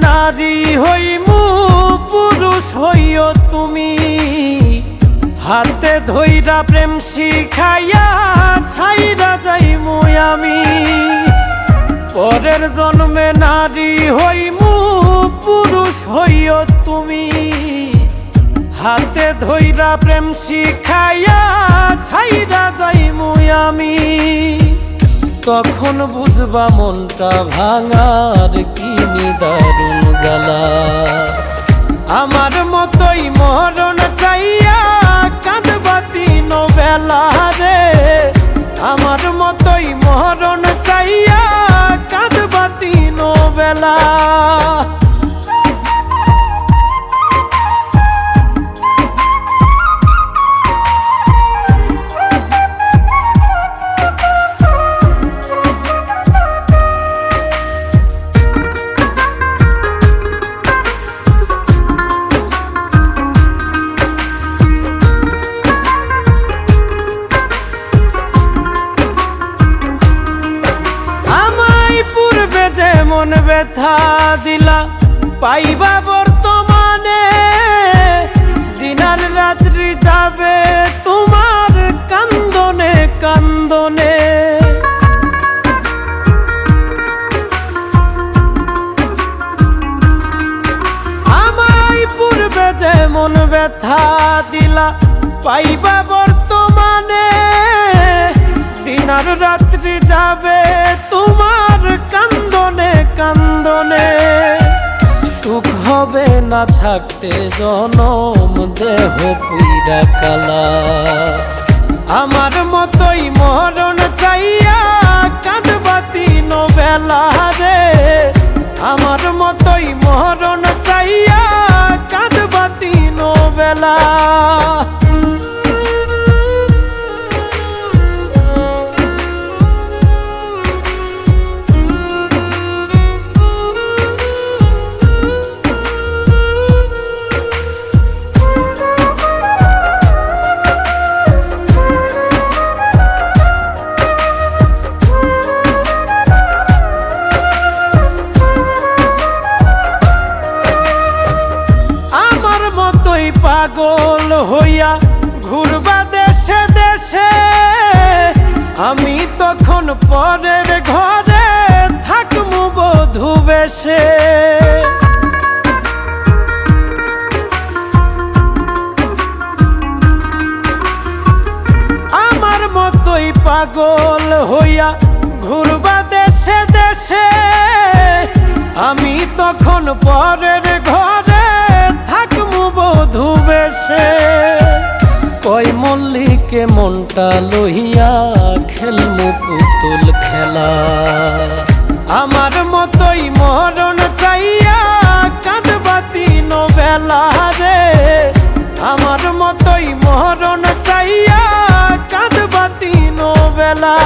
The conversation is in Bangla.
নারী হইমু পুরুষ হইও তুমি, হাতে ধইরা প্রেম শিখাইয়া ছাইরা যাইমু আমি। পরের জন্মে নারী হইমু পুরুষ হইও তুমি, হাতে ধইরা প্রেম শিখাইয়া ছাইরা যাইমু আমি। তখন বুঝবা মনটা ভাঙার কি নিদারুণ জ্বালা। আমার মতোই মরণ চাইয়া কাঁদবা তিন বেলা রে, আমার মতোই মরণ চাইয়া কাঁদবা তিন বেলা। মন ব্যথা দিলা পাইবা বর্তমানে, দিনার রাত্রি যাবে তোমার কান্দনে কান্দনে। আমায় পূর্বে যে মন ব্যথা দিলা পাইবা বর্তমানে, দিনার রাত্রি যাবে তোমার কান্দনে কান্দনে। সুখ হবে না থাকতে জনম দেহ পুইরা কালা। আমার মতোই মরণ চাইয়া কাঁদবা তিন বেলা রে, আমার মতোই মরণ চাইয়া কাঁদবা তিন বেলা। পাগল হইয়া ঘুরবা দেশে দেশে, আমি তখন পরের ঘরে থাকমু বধূ বেশে। আমার মতোই পাগল হইয়া ঘুরবা দেশে দেশে, আমি তখন পরের ঘরে থাকমু বধূ বেশে। কই মল্লিকে মনটা লইয়া খেলমু পুতুল খেলা। আমার মতোই মরণ চাইয়া কাঁদবা তিন বেলা রে, আমার মতোই মরণ চাইয়া কাঁদবা তিন বেলা।